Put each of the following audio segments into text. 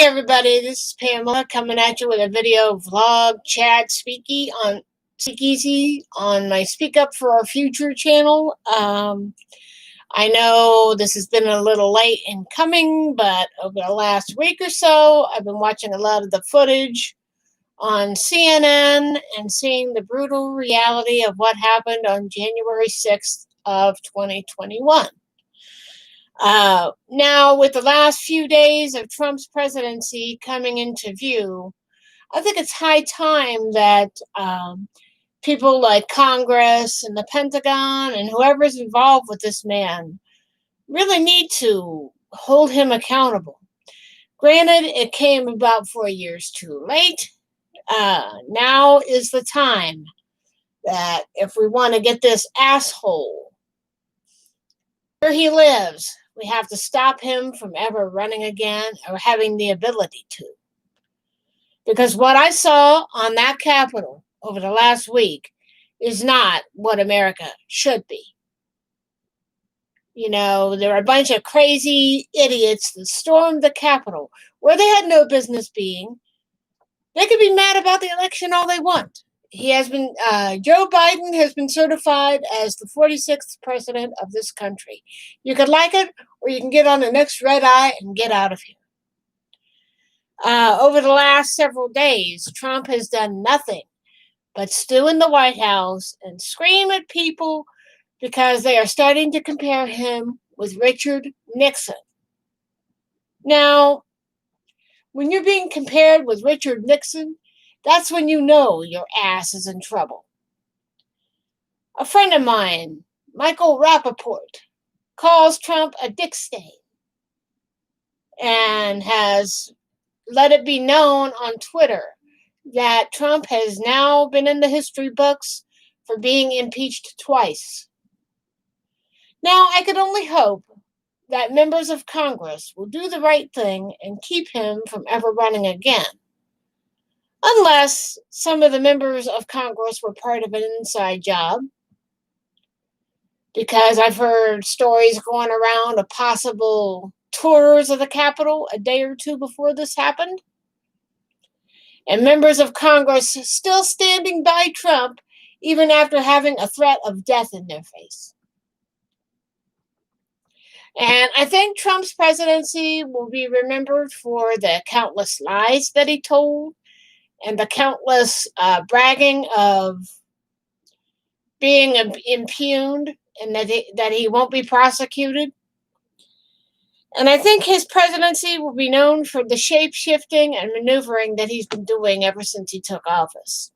everybody, this is Pamela coming at you with a video vlog chat speakeasy on my Speak Up for Our Future channel. I know this has been a little late in coming, but over the last week or so, I've been watching a lot of the footage on CNN and seeing the brutal reality of what happened on January 6th of 2021. Now, with the last few days of Trump's presidency coming into view, I think it's high time that people like Congress and the Pentagon and whoever's involved with this man really need to hold him accountable. Granted, it came about 4 years too late. Now is the time that if we want to get this asshole where he lives, we have to stop him from ever running again or having the ability to. Because what I saw on that Capitol over the last week is not what America should be. You know, there are a bunch of crazy idiots that stormed the Capitol where they had no business being. They could be mad about the election all they want. Joe Biden has been certified as the 46th president of this country. You could like it, or you can get on the next red eye and get out of here. Over the last several days, Trump has done nothing but stew in the White House and scream at people because they are starting to compare him with Richard Nixon. Now, when you're being compared with Richard Nixon, that's when you know your ass is in trouble. A friend of mine, Michael Rappaport, calls Trump a dick stain and has let it be known on Twitter that Trump has now been in the history books for being impeached twice. Now, I could only hope that members of Congress will do the right thing and keep him from ever running again. Unless some of the members of Congress were part of an inside job. Because I've heard stories going around of possible tours of the Capitol a day or two before this happened. And members of Congress still standing by Trump even after having a threat of death in their face. And I think Trump's presidency will be remembered for the countless lies that he told and the countless bragging of being impugned and that he won't be prosecuted. And I think his presidency will be known for the shape-shifting and maneuvering that he's been doing ever since he took office.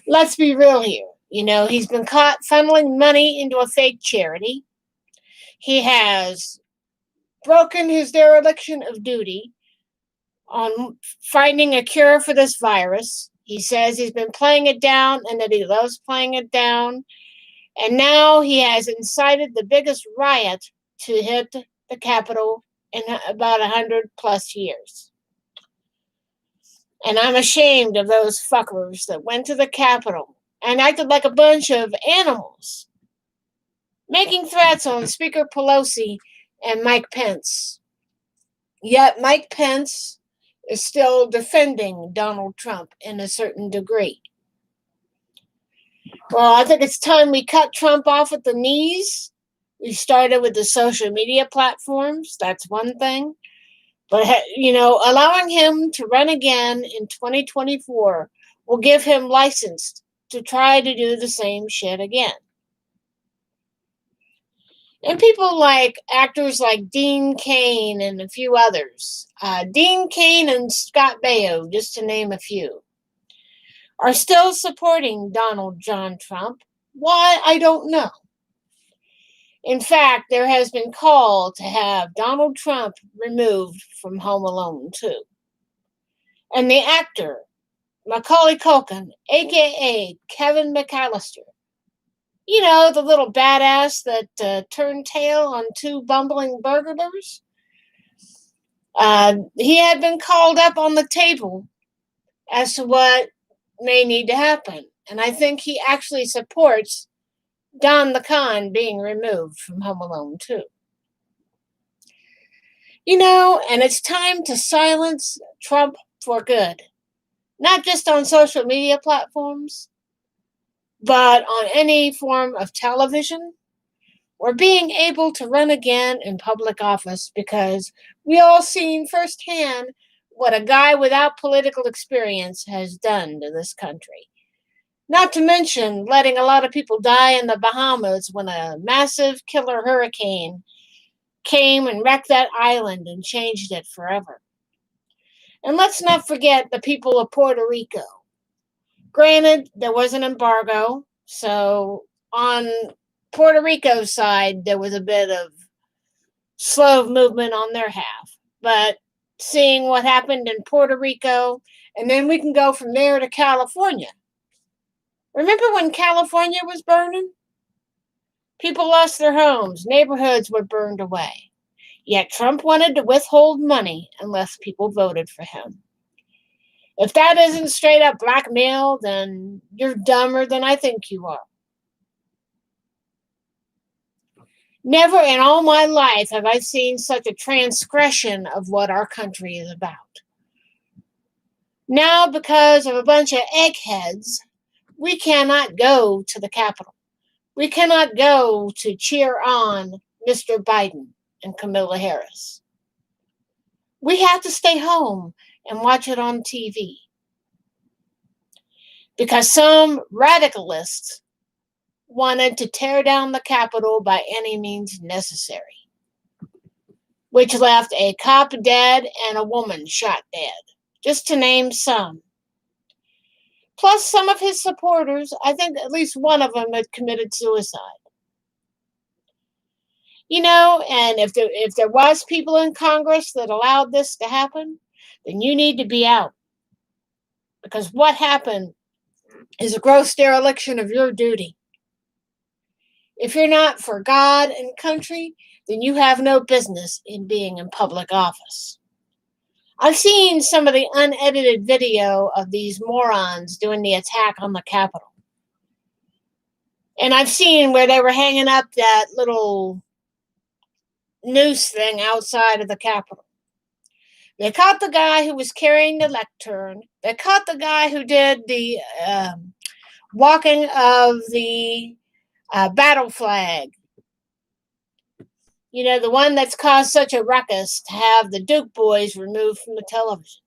Let's be real here. You know, he's been caught funneling money into a fake charity. He has broken his dereliction of duty on finding a cure for this virus. He says he's been playing it down and that he loves playing it down. And now he has incited the biggest riot to hit the Capitol in about 100+ years. And I'm ashamed of those fuckers that went to the Capitol and acted like a bunch of animals, making threats on Speaker Pelosi and Mike Pence. Yet Mike Pence is still defending Donald Trump in a certain degree. Well, I think it's time we cut Trump off at the knees. We started with the social media platforms. That's one thing. But, you know, allowing him to run again in 2024 will give him license to try to do the same shit again. And people like actors like Dean Cain and a few others, Dean Cain and Scott Baio, just to name a few, are still supporting Donald John Trump. Why, I don't know. In fact, there has been call to have Donald Trump removed from Home Alone 2. And the actor, Macaulay Culkin, a.k.a. Kevin McAllister, you know, the little badass that turned tail on 2 bumbling burglars, he had been called up on the table as to what may need to happen. And I think he actually supports Don the Con being removed from Home Alone 2. And it's time to silence Trump for good. Not just on social media platforms, but on any form of television or being able to run again in public office, because we all seen firsthand what a guy without political experience has done to this country. Not to mention letting a lot of people die in the Bahamas when a massive killer hurricane came and wrecked that island and changed it forever. And let's not forget the people of Puerto Rico. Granted, there was an embargo, so on Puerto Rico's side, there was a bit of slow movement on their half. But seeing what happened in Puerto Rico, and then we can go from there to California. Remember when California was burning? People lost their homes, neighborhoods were burned away. Yet Trump wanted to withhold money unless people voted for him. If that isn't straight up blackmail, then you're dumber than I think you are. Never in all my life have I seen such a transgression of what our country is about. Now, because of a bunch of eggheads, we cannot go to the Capitol. We cannot go to cheer on Mr. Biden and Kamala Harris. We have to stay home and watch it on TV. Because some radicalists wanted to tear down the Capitol by any means necessary, which left a cop dead and a woman shot dead, just to name some. Plus, some of his supporters, I think at least one of them had committed suicide. And if there was people in Congress that allowed this to happen, then you need to be out. Because what happened is a gross dereliction of your duty. If you're not for God and country, then you have no business in being in public office. I've seen some of the unedited video of these morons doing the attack on the Capitol. And I've seen where they were hanging up that little noose thing outside of the Capitol. They caught the guy who was carrying the lectern. They caught the guy who did the walking of the battle flag. The one that's caused such a ruckus to have the Duke boys removed from the television.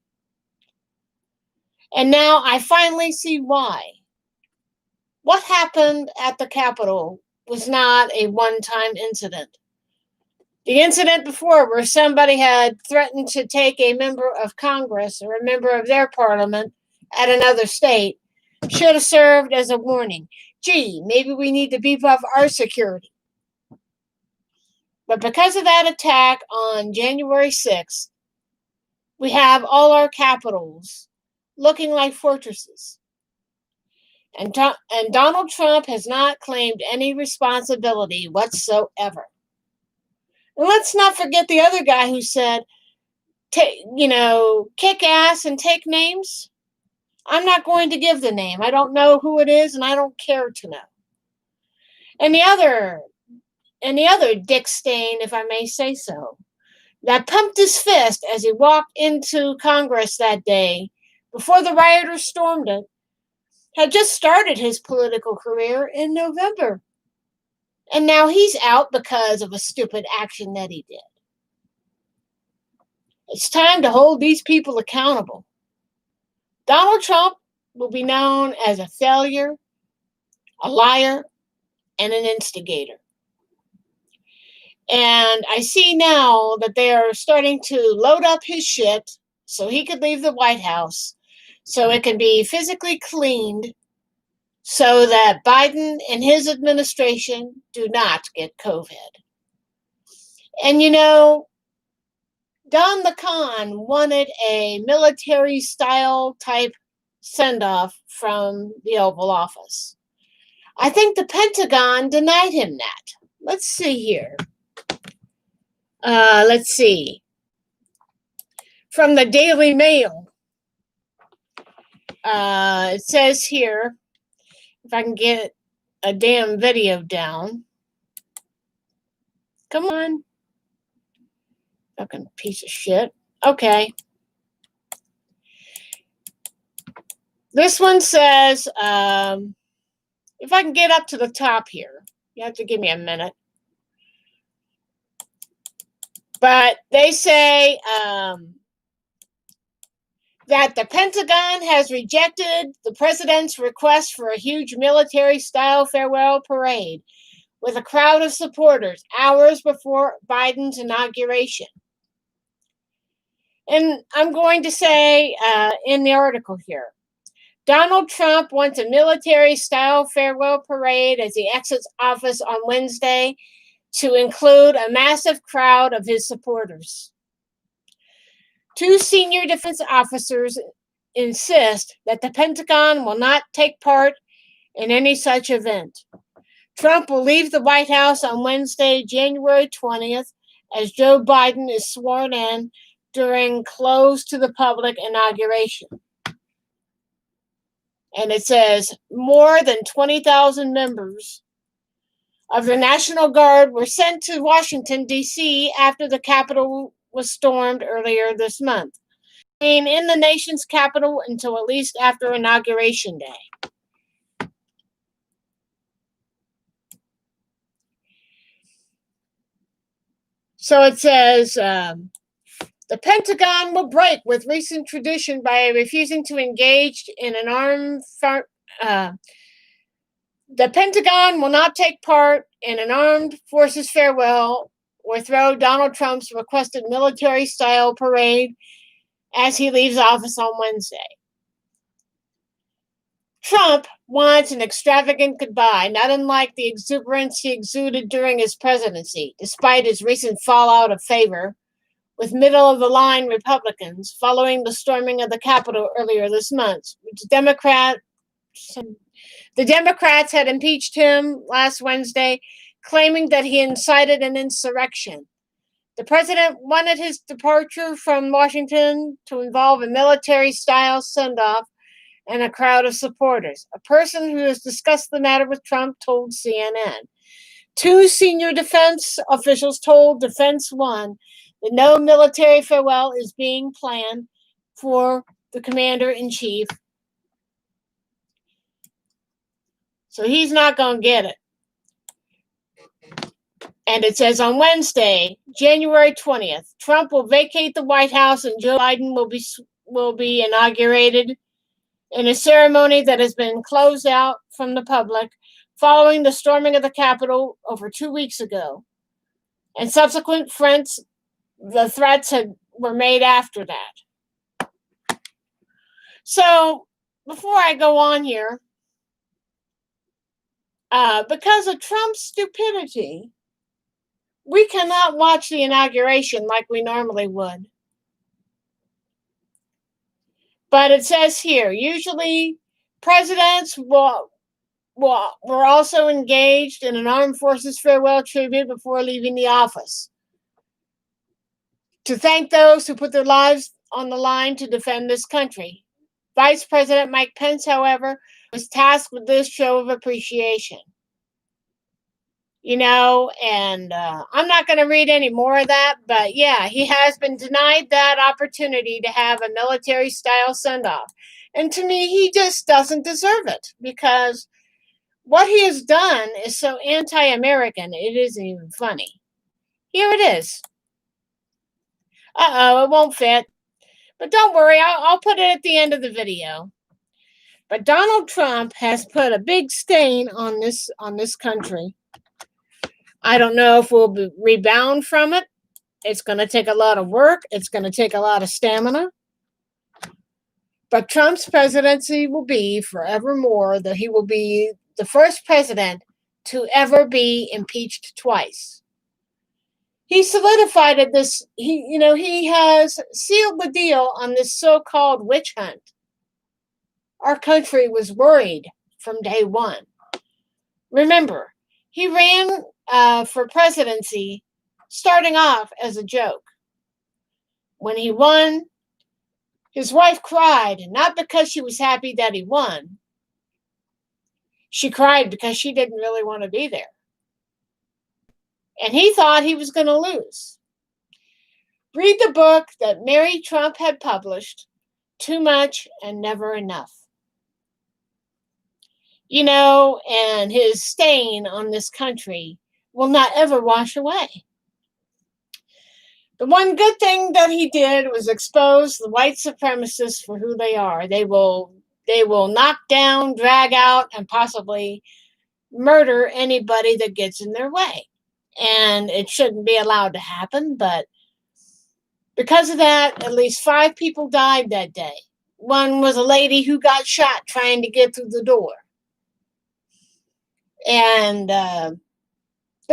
And now I finally see why. What happened at the Capitol was not a one-time incident. The incident before, where somebody had threatened to take a member of Congress or a member of their parliament at another state, should have served as a warning. Gee, maybe we need to beef up our security. But because of that attack on January 6th, we have all our capitals looking like fortresses. And Donald Trump has not claimed any responsibility whatsoever. And let's not forget the other guy who said, kick ass and take names. I'm not going to give the name. I don't know who it is, and I don't care to know. And the other Dick Stain, if I may say so, that pumped his fist as he walked into Congress that day before the rioters stormed it, had just started his political career in November. And now he's out because of a stupid action that he did. It's time to hold these people accountable. Donald Trump will be known as a failure, a liar, and an instigator. And I see now that they are starting to load up his shit so he could leave the White House, so it can be physically cleaned, so that Biden and his administration do not get COVID. And Don the Con wanted a military-style type send-off from the Oval Office. I think the Pentagon denied him that. Let's see here. Let's see. From the Daily Mail. It says here, if I can get a damn video down. Come on. Fucking piece of shit. Okay. This one says, if I can get up to the top here, you have to give me a minute. But they say that the Pentagon has rejected the president's request for a huge military-style farewell parade with a crowd of supporters hours before Biden's inauguration. And I'm going to say in the article here, Donald Trump wants a military-style farewell parade as he exits office on Wednesday to include a massive crowd of his supporters. Two senior defense officers insist that the Pentagon will not take part in any such event. Trump will leave the White House on Wednesday, January 20th, as Joe Biden is sworn in during closed to the public inauguration. And it says more than 20,000 members of the National Guard were sent to Washington, D.C. after the Capitol was stormed earlier this month, in the nation's capital until at least after Inauguration Day. So it says, the Pentagon will break with recent tradition by refusing to engage in an armed the Pentagon will not take part in an armed forces farewell or throw Donald Trump's requested military-style parade as he leaves office on Wednesday. Trump wants an extravagant goodbye, not unlike the exuberance he exuded during his presidency, despite his recent fallout of favor with middle-of-the-line Republicans following the storming of the Capitol earlier this month, which the Democrats had impeached him last Wednesday, claiming that he incited an insurrection. The president wanted his departure from Washington to involve a military-style send-off and a crowd of supporters. A person who has discussed the matter with Trump told CNN. Two senior defense officials told Defense One that no military farewell is being planned for the commander-in-chief. So he's not going to get it. And it says on Wednesday, January 20th, Trump will vacate the White House and Joe Biden will be inaugurated in a ceremony that has been closed out from the public following the storming of the Capitol over 2 weeks ago. And subsequent threats were made after that. So before I go on here, because of Trump's stupidity, we cannot watch the inauguration like we normally would. But it says here, usually presidents were also engaged in an armed forces farewell tribute before leaving the office to thank those who put their lives on the line to defend this country. Vice President Mike Pence, however, was tasked with this show of appreciation. And I'm not going to read any more of that, but yeah, he has been denied that opportunity to have a military-style send-off. And to me, he just doesn't deserve it, because what he has done is so anti-American, it isn't even funny. Here it is. It won't fit. But don't worry, I'll put it at the end of the video. But Donald Trump has put a big stain on this country. I don't know if we'll rebound from it. It's going to take a lot of work. It's going to take a lot of stamina. But Trump's presidency will be forevermore that he will be the first president to ever be impeached twice. He solidified this. He has sealed the deal on this so-called witch hunt. Our country was worried from day one. Remember, he ran for presidency starting off as a joke. When he won, his wife cried, not because she was happy that he won. She cried because she didn't really want to be there. And he thought he was going to lose. Read the book that Mary Trump had published, Too Much and Never Enough. And his stain on this country will not ever wash away. The one good thing that he did was expose the white supremacists for who they are. They will knock down, drag out, and possibly murder anybody that gets in their way. And it shouldn't be allowed to happen, but because of that, at least 5 people died that day. One was a lady who got shot trying to get through the door. And the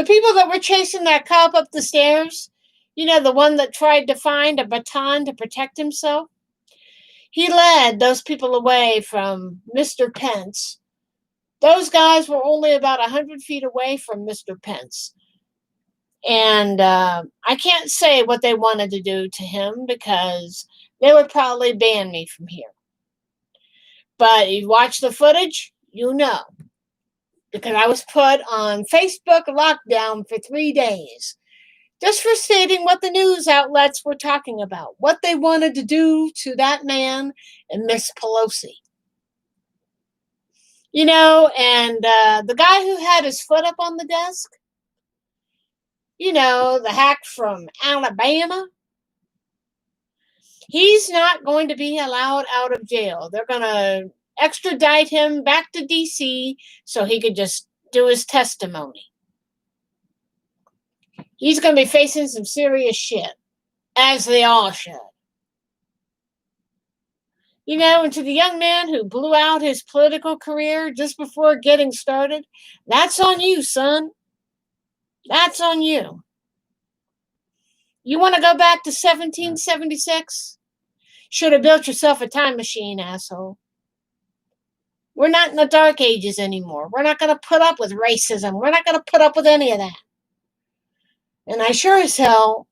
people that were chasing that cop up the stairs, the one that tried to find a baton to protect himself, he led those people away from Mr. Pence. Those guys were only about 100 feet away from Mr. Pence. And I can't say what they wanted to do to him because they would probably ban me from here. But you watch the footage, because I was put on Facebook lockdown for 3 days just for stating what the news outlets were talking about, what they wanted to do to that man and Miss Pelosi. And the guy who had his foot up on the desk, the hack from Alabama, he's not going to be allowed out of jail. They're going to extradite him back to D.C. so he could just do his testimony. He's going to be facing some serious shit, as they all should. And to the young man who blew out his political career just before getting started, that's on you, son. That's on you. You want to go back to 1776? Should have built yourself a time machine, asshole. We're not in the dark ages anymore. We're not going to put up with racism. We're not going to put up with any of that. And I sure as hell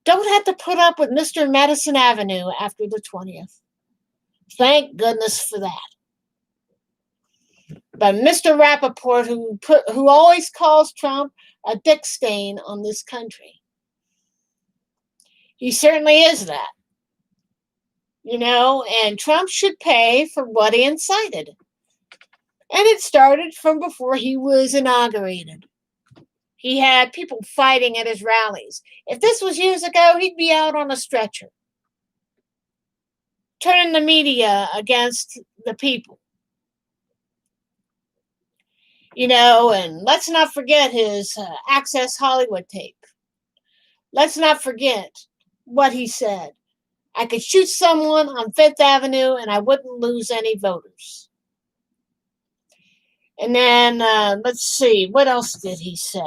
don't have to put up with Mr. Madison Avenue after the 20th. Thank goodness for that. But Mr. Rappaport, who always calls Trump a dick stain on this country, he certainly is that. And Trump should pay for what he incited. And it started from before he was inaugurated. He had people fighting at his rallies. If this was years ago, he'd be out on a stretcher, turning the media against the people. And let's not forget his Access Hollywood tape. Let's not forget what he said. I could shoot someone on Fifth Avenue and I wouldn't lose any voters. And then, let's see, what else did he say?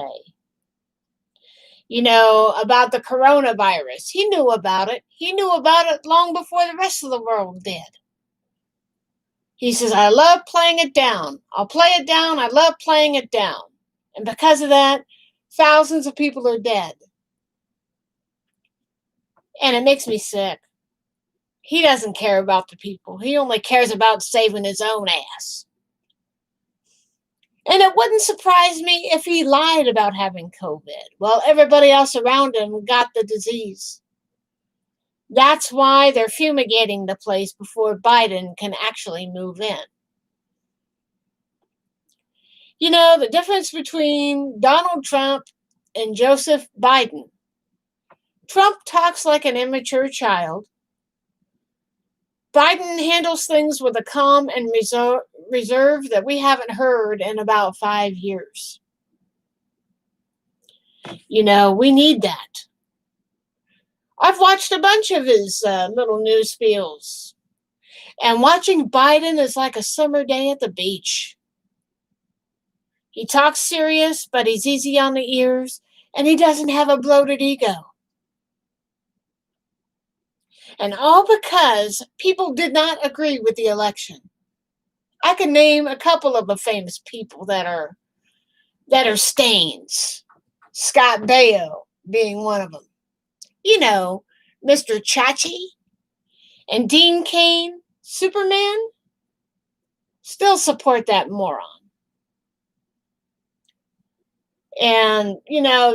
About the coronavirus. He knew about it. He knew about it long before the rest of the world did. He says, I love playing it down. I'll play it down. I love playing it down. And because of that, thousands of people are dead. And it makes me sick. He doesn't care about the people. He only cares about saving his own ass. And it wouldn't surprise me if he lied about having COVID while everybody else around him got the disease. That's why they're fumigating the place before Biden can actually move in. The difference between Donald Trump and Joseph Biden. Trump talks like an immature child. Biden handles things with a calm and reserve that we haven't heard in about 5 years. We need that. I've watched a bunch of his little news spiels. And watching Biden is like a summer day at the beach. He talks serious, but he's easy on the ears, and he doesn't have a bloated ego. And all because people did not agree with the election. I can name a couple of the famous people that are stains. Scott Baio being one of them. Mr. Chachi and Dean Cain, Superman, still support that moron. And,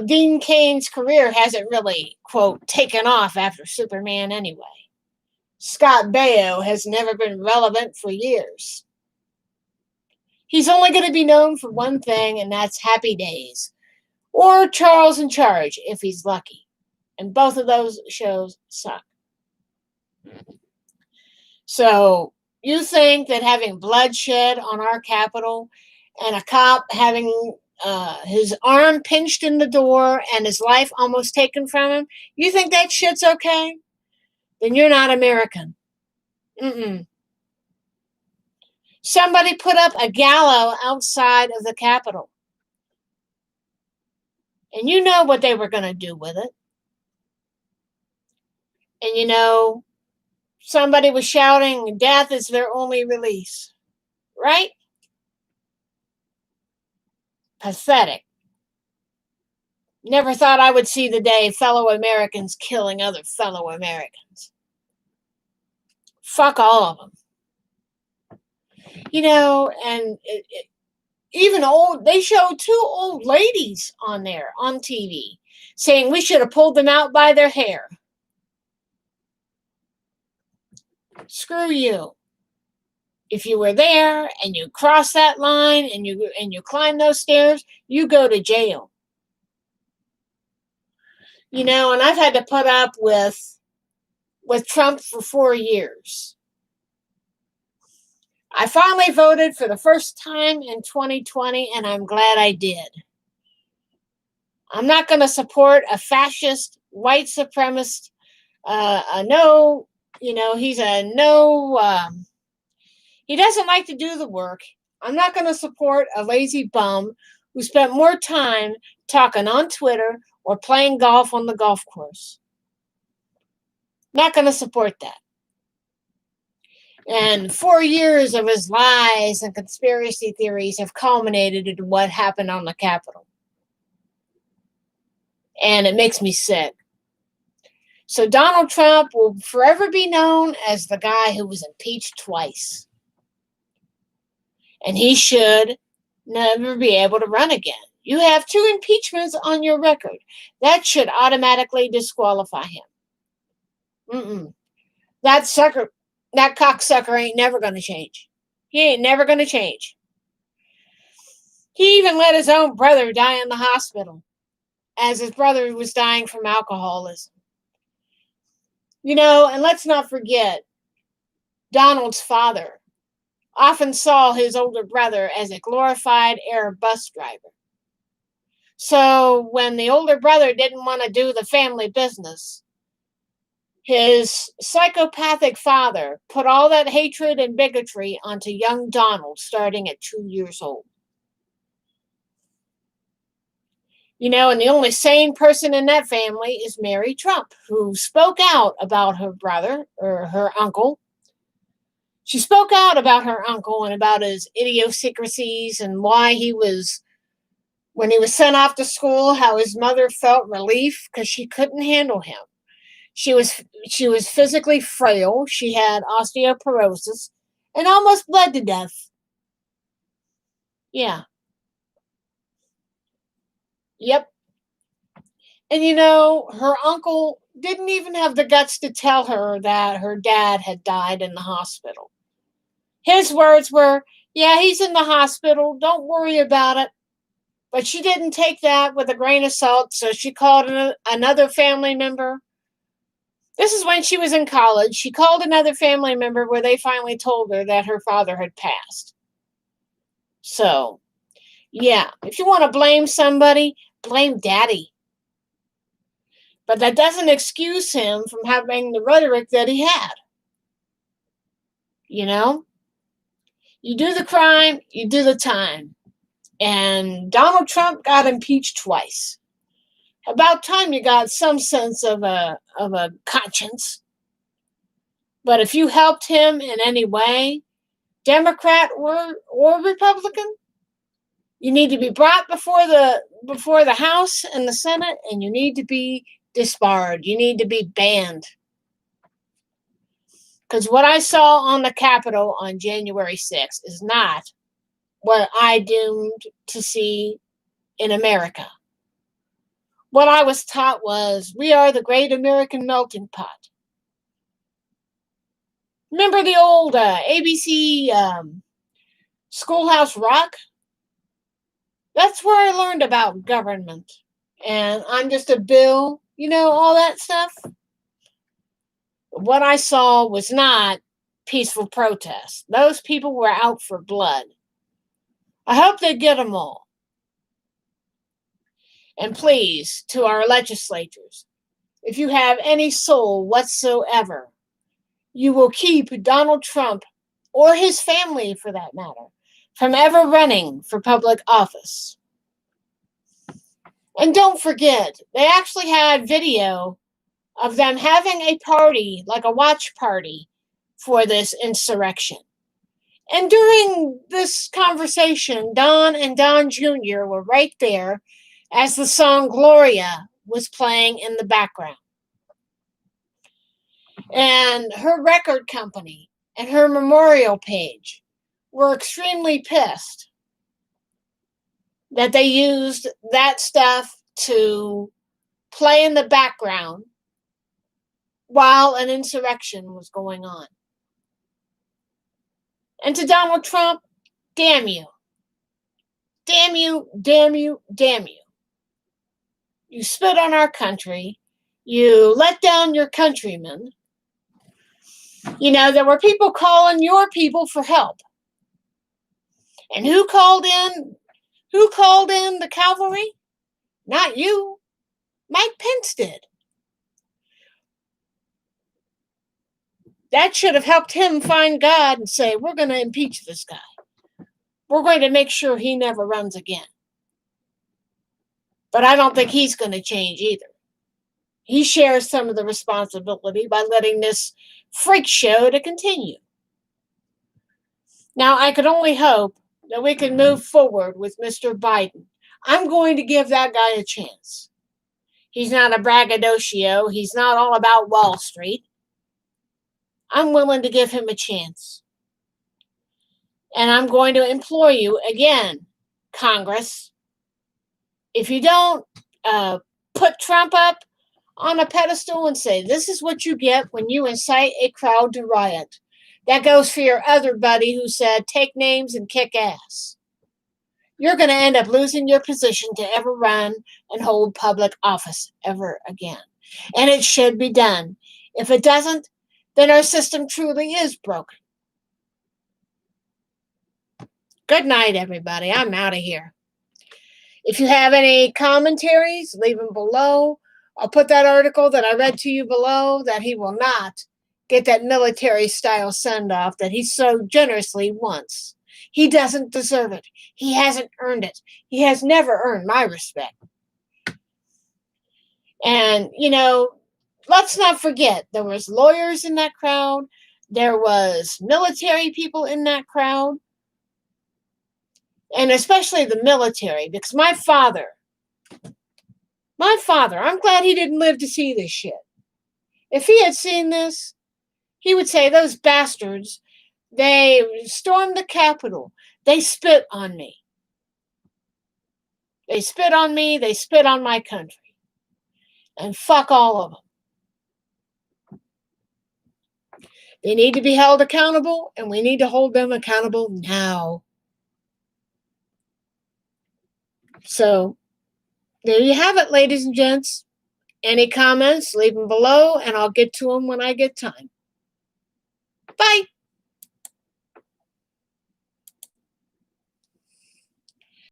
Dean Kane's career hasn't really, quote, taken off after Superman anyway. Scott Baio has never been relevant for years. He's only going to be known for one thing, and that's Happy Days. Or Charles in Charge, if he's lucky. And both of those shows suck. So, you think that having bloodshed on our Capitol and a cop having his arm pinched in the door and his life almost taken from him, you think that shit's okay? Then you're not American. Mm-mm. Somebody put up a gallows outside of the Capitol. And you know what they were going to do with it. And somebody was shouting, death is their only release. Right? Pathetic. Never thought I would see the day fellow Americans killing other fellow Americans. Fuck all of them. And even they showed two old ladies on there on TV saying we should have pulled them out by their hair. Screw you. If you were there and you cross that line and you climb those stairs, you go to jail. And I've had to put up with Trump for 4 years. I finally voted for the first time in 2020, and I'm glad I did. I'm not going to support a fascist, white supremacist, he doesn't like to do the work. I'm not going to support a lazy bum who spent more time talking on Twitter or playing golf on the golf course. Not going to support that. And 4 years of his lies and conspiracy theories have culminated into what happened on the Capitol. And it makes me sick. So Donald Trump will forever be known as the guy who was impeached twice. And he should never be able to run again. You have 2 impeachments on your record. That should automatically disqualify him. That cocksucker ain't never going to change. He ain't never going to change. He even let his own brother die in the hospital as his brother was dying from alcoholism. And let's not forget, Donald's father often saw his older brother as a glorified air bus driver. So when the older brother didn't want to do the family business, his psychopathic father put all that hatred and bigotry onto young Donald starting at 2 years old. And the only sane person in that family is Mary Trump, who spoke out about her brother or her uncle. She spoke out about her uncle and about his idiosyncrasies and why when he was sent off to school, how his mother felt relief because she couldn't handle him. She was physically frail. She had osteoporosis and almost bled to death. Yeah. Yep. And her uncle didn't even have the guts to tell her that her dad had died in the hospital. His words were, yeah, he's in the hospital. Don't worry about it. But she didn't take that with a grain of salt, so she called another family member. This is when she was in college. She called another family member where they finally told her that her father had passed. So, yeah, if you want to blame somebody, blame daddy. But that doesn't excuse him from having the rhetoric that he had. You do the crime, you do the time. And Donald Trump got impeached twice. About time you got some sense of a conscience. But if you helped him in any way, Democrat or Republican, you need to be brought before the House and the Senate, and you need to be disbarred. You need to be banned. Because what I saw on the Capitol on January 6th is not what I doomed to see in America. What I was taught was we are the great American melting pot. Remember the old ABC Schoolhouse Rock? That's where I learned about government. And I'm just a bill, all that stuff. What I saw was not peaceful protest. Those people were out for blood. I hope they get them all. And please, to our legislators, if you have any soul whatsoever, you will keep Donald Trump, or his family for that matter, from ever running for public office. And don't forget, they actually had video of them having a party, like a watch party, for this insurrection. And during this conversation, Don and Don Jr. were right there as the song Gloria was playing in the background. And her record company and her memorial page were extremely pissed that they used that stuff to play in the background while an insurrection was going on. And to Donald Trump, damn you. Damn you, damn you, damn you. You spit on our country. You let down your countrymen. There were people calling your people for help. And who called in? Who called in the cavalry? Not you. Mike Pence did. That should have helped him find God and say, we're going to impeach this guy. We're going to make sure he never runs again. But I don't think he's going to change either. He shares some of the responsibility by letting this freak show to continue. Now, I could only hope that we can move forward with Mr. Biden. I'm going to give that guy a chance. He's not a braggadocio. He's not all about Wall Street. I'm willing to give him a chance. And I'm going to implore you again, Congress, if you don't put Trump up on a pedestal and say, this is what you get when you incite a crowd to riot. That goes for your other buddy who said, take names and kick ass. You're going to end up losing your position to ever run and hold public office ever again. And it should be done. If it doesn't, then our system truly is broken. Good night, everybody. I'm out of here. If you have any commentaries, leave them below. I'll put that article that I read to you below, that he will not get that military-style send-off that he so generously wants. He doesn't deserve it. He hasn't earned it. He has never earned my respect. And, let's not forget, there was lawyers in that crowd. There was military people in that crowd. And especially the military, because my father, I'm glad he didn't live to see this shit. If he had seen this, he would say, those bastards, they stormed the Capitol. They spit on me. They spit on me. They spit on my country. And fuck all of them. They need to be held accountable, and we need to hold them accountable now. So, there you have it, ladies and gents. Any comments, leave them below, and I'll get to them when I get time. Bye.